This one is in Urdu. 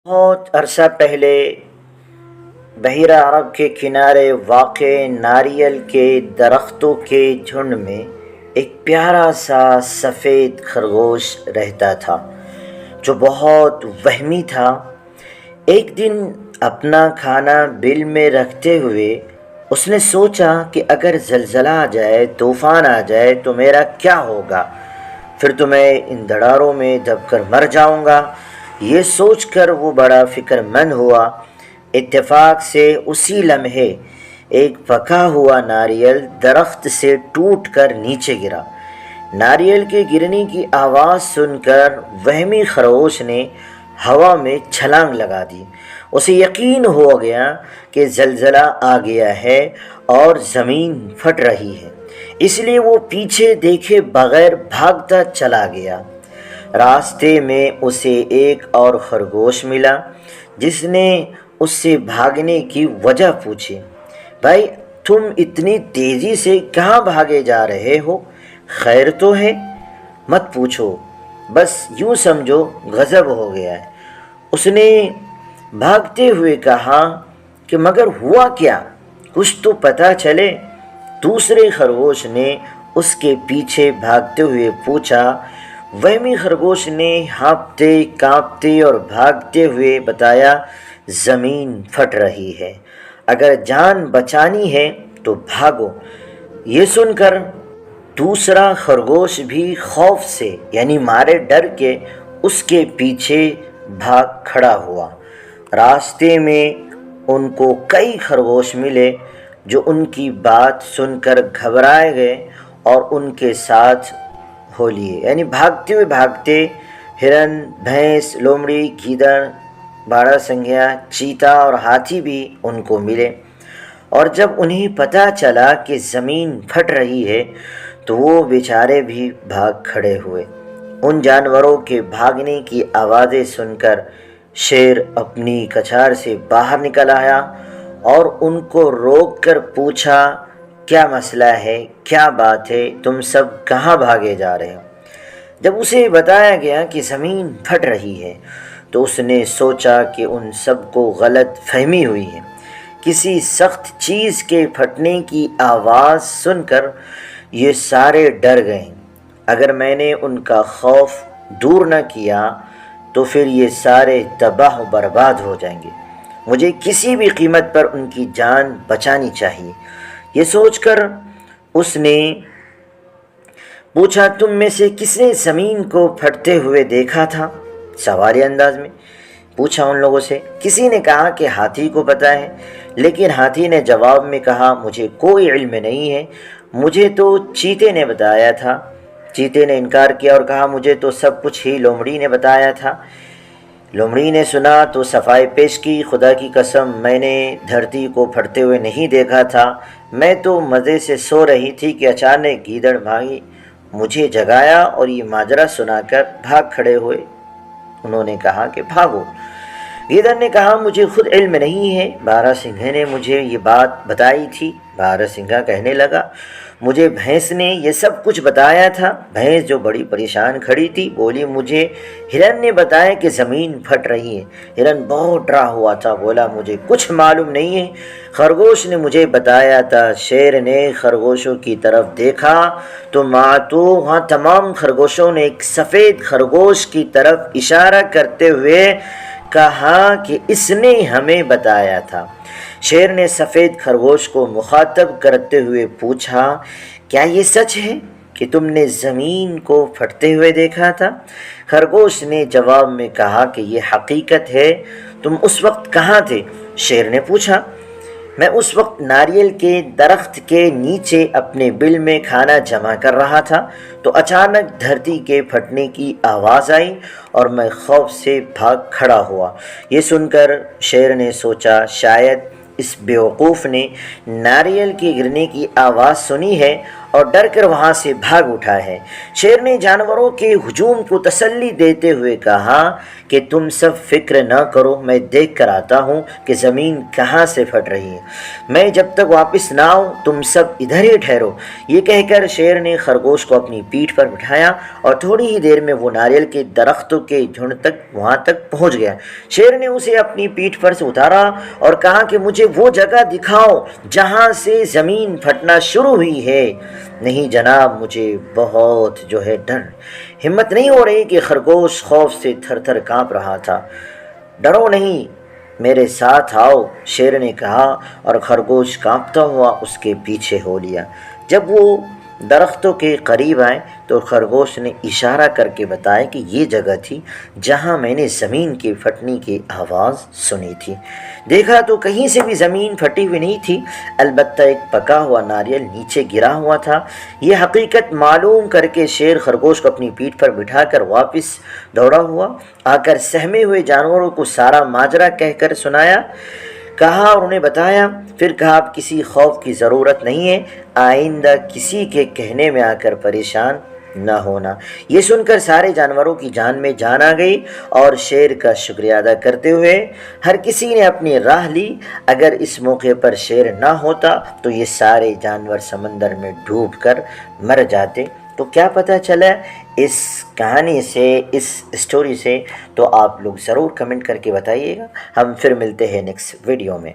بہت عرصہ پہلے بحیرہ عرب کے کنارے واقع ناریل کے درختوں کے جھنڈ میں ایک پیارا سا سفید خرگوش رہتا تھا جو بہت وہمی تھا۔ ایک دن اپنا کھانا بل میں رکھتے ہوئے اس نے سوچا کہ اگر زلزلہ آ جائے، طوفان آ جائے تو میرا کیا ہوگا؟ پھر تو میں ان دھڑاروں میں دب کر مر جاؤں گا۔ یہ سوچ کر وہ بڑا فکر مند ہوا۔ اتفاق سے اسی لمحے ایک پکا ہوا ناریل درخت سے ٹوٹ کر نیچے گرا۔ ناریل کے گرنے کی آواز سن کر وہمی خرگوش نے ہوا میں چھلانگ لگا دی۔ اسے یقین ہو گیا کہ زلزلہ آ گیا ہے اور زمین پھٹ رہی ہے، اس لیے وہ پیچھے دیکھے بغیر بھاگتا چلا گیا۔ راستے میں اسے ایک اور خرگوش ملا جس نے اس سے بھاگنے کی وجہ پوچھی۔ بھائی، تم اتنی تیزی سے کہاں بھاگے جا رہے ہو؟ خیر تو ہے؟ مت پوچھو، بس یوں سمجھو غضب ہو گیا ہے۔ اس نے بھاگتے ہوئے کہا کہ مگر ہوا کیا؟ کچھ تو پتہ چلے۔ دوسرے خرگوش نے اس کے پیچھے بھاگتے ہوئے پوچھا۔ وہمی خرگوش نے ہانپتے کانپتے اور بھاگتے ہوئے بتایا، زمین پھٹ رہی ہے، اگر جان بچانی ہے تو بھاگو۔ یہ سن کر دوسرا خرگوش بھی خوف سے یعنی مارے ڈر کے اس کے پیچھے بھاگ کھڑا ہوا۔ راستے میں ان کو کئی خرگوش ملے جو ان کی بات سن کر گھبرائے گئے اور ان کے ساتھ ہو لیے، یعنی بھاگتے ہرن، بھینس، لومڑی، گیدڑ، باڑا سنگھیا، چیتا اور ہاتھی بھی ان کو ملے۔ اور جب انہیں پتہ چلا کہ زمین پھٹ رہی ہے تو وہ بیچارے بھی بھاگ کھڑے ہوئے۔ ان جانوروں کے بھاگنے کی آوازیں سن کر شیر اپنی کچھار سے باہر نکل آیا اور ان کو روک کر پوچھا، کیا مسئلہ ہے؟ کیا بات ہے؟ تم سب کہاں بھاگے جا رہے ہو؟ جب اسے بتایا گیا کہ زمین پھٹ رہی ہے تو اس نے سوچا کہ ان سب کو غلط فہمی ہوئی ہے۔ کسی سخت چیز کے پھٹنے کی آواز سن کر یہ سارے ڈر گئے۔ اگر میں نے ان کا خوف دور نہ کیا تو پھر یہ سارے تباہ و برباد ہو جائیں گے۔ مجھے کسی بھی قیمت پر ان کی جان بچانی چاہیے۔ یہ سوچ کر اس نے پوچھا، تم میں سے کس نے زمین کو پھٹتے ہوئے دیکھا تھا؟ سوالیہ انداز میں پوچھا ان لوگوں سے۔ کسی نے کہا کہ ہاتھی کو پتہ ہے، لیکن ہاتھی نے جواب میں کہا، مجھے کوئی علم نہیں ہے، مجھے تو چیتے نے بتایا تھا۔ چیتے نے انکار کیا اور کہا، مجھے تو سب کچھ ہی لومڑی نے بتایا تھا۔ لومڑی نے سنا تو صفائی پیش کی، خدا کی قسم میں نے دھرتی کو پھٹتے ہوئے نہیں دیکھا تھا، میں تو مزے سے سو رہی تھی کہ اچانک گیدڑ بھاگی، مجھے جگایا اور یہ ماجرا سنا کر بھاگ کھڑے ہوئے۔ انہوں نے کہا کہ بھاگو۔ گیدڑ نے کہا، مجھے خود علم نہیں ہے، بارہ سنگھے نے مجھے یہ بات بتائی تھی۔ بارہ سنگھا کہنے لگا، مجھے بھینس نے یہ سب کچھ بتایا تھا۔ بھینس جو بڑی پریشان کھڑی تھی بولی، مجھے ہرن نے بتایا کہ زمین پھٹ رہی ہے۔ ہرن بہت ڈرا ہوا تھا، بولا مجھے کچھ معلوم نہیں ہے، خرگوش نے مجھے بتایا تھا۔ شیر نے خرگوشوں کی طرف دیکھا تو وہاں تمام خرگوشوں نے ایک سفید خرگوش کی طرف اشارہ کرتے ہوئے کہا کہ اس نے ہمیں بتایا تھا۔ شیر نے سفید خرگوش کو مخاطب کرتے ہوئے پوچھا، کیا یہ سچ ہے کہ تم نے زمین کو پھٹتے ہوئے دیکھا تھا؟ خرگوش نے جواب میں کہا کہ یہ حقیقت ہے۔ تم اس وقت کہاں تھے؟ شیر نے پوچھا۔ میں اس وقت ناریل کے درخت کے نیچے اپنے بل میں کھانا جمع کر رہا تھا تو اچانک دھرتی کے پھٹنے کی آواز آئی اور میں خوف سے بھاگ کھڑا ہوا۔ یہ سن کر شیر نے سوچا، شاید اس بیوقوف نے ناریل کے گرنے کی آواز سنی ہے اور ڈر کر وہاں سے بھاگ اٹھا ہے۔ شیر نے جانوروں کے ہجوم کو تسلی دیتے ہوئے کہا کہ تم سب فکر نہ کرو، میں دیکھ کر آتا ہوں کہ زمین کہاں سے پھٹ رہی ہے، میں جب تک واپس نہ آؤں تم سب ادھر ہی ٹھہرو۔ یہ کہہ کر شیر نے خرگوش کو اپنی پیٹھ پر بٹھایا اور تھوڑی ہی دیر میں وہ ناریل کے درختوں کے جھنڈ تک وہاں تک پہنچ گیا۔ شیر نے اسے اپنی پیٹھ پر سے اتارا اور کہا کہ مجھے وہ جگہ دکھاؤ جہاں سے زمین پھٹنا شروع ہوئی ہے۔ نہیں جناب، مجھے بہت ڈر، ہمت نہیں ہو رہی کہ خرگوش خوف سے تھر تھر کانپ رہا تھا۔ ڈرو نہیں، میرے ساتھ آؤ، شیر نے کہا اور خرگوش کانپتا ہوا اس کے پیچھے ہو لیا۔ جب وہ درختوں کے قریب آئے تو خرگوش نے اشارہ کر کے بتایا کہ یہ جگہ تھی جہاں میں نے زمین کے پھٹنے کی آواز سنی تھی۔ دیکھا تو کہیں سے بھی زمین پھٹی ہوئی نہیں تھی، البتہ ایک پکا ہوا ناریل نیچے گرا ہوا تھا۔ یہ حقیقت معلوم کر کے شیر خرگوش کو اپنی پیٹھ پر بٹھا کر واپس دوڑا ہوا آ کر سہمے ہوئے جانوروں کو سارا ماجرا کہہ کر سنایا، کہا اور انہیں بتایا۔ پھر کہا اب کسی خوف کی ضرورت نہیں ہے، آئندہ کسی کے کہنے میں آ کر پریشان نہ ہونا۔ یہ سن کر سارے جانوروں کی جان میں جان آ گئی اور شیر کا شکریہ ادا کرتے ہوئے ہر کسی نے اپنی راہ لی۔ اگر اس موقع پر شیر نہ ہوتا تو یہ سارے جانور سمندر میں ڈوب کر مر جاتے۔ تو کیا پتہ چلا اس کہانی سے، اس اسٹوری سے؟ تو آپ لوگ ضرور کمنٹ کر کے بتائیے گا۔ ہم پھر ملتے ہیں نیکسٹ ویڈیو میں۔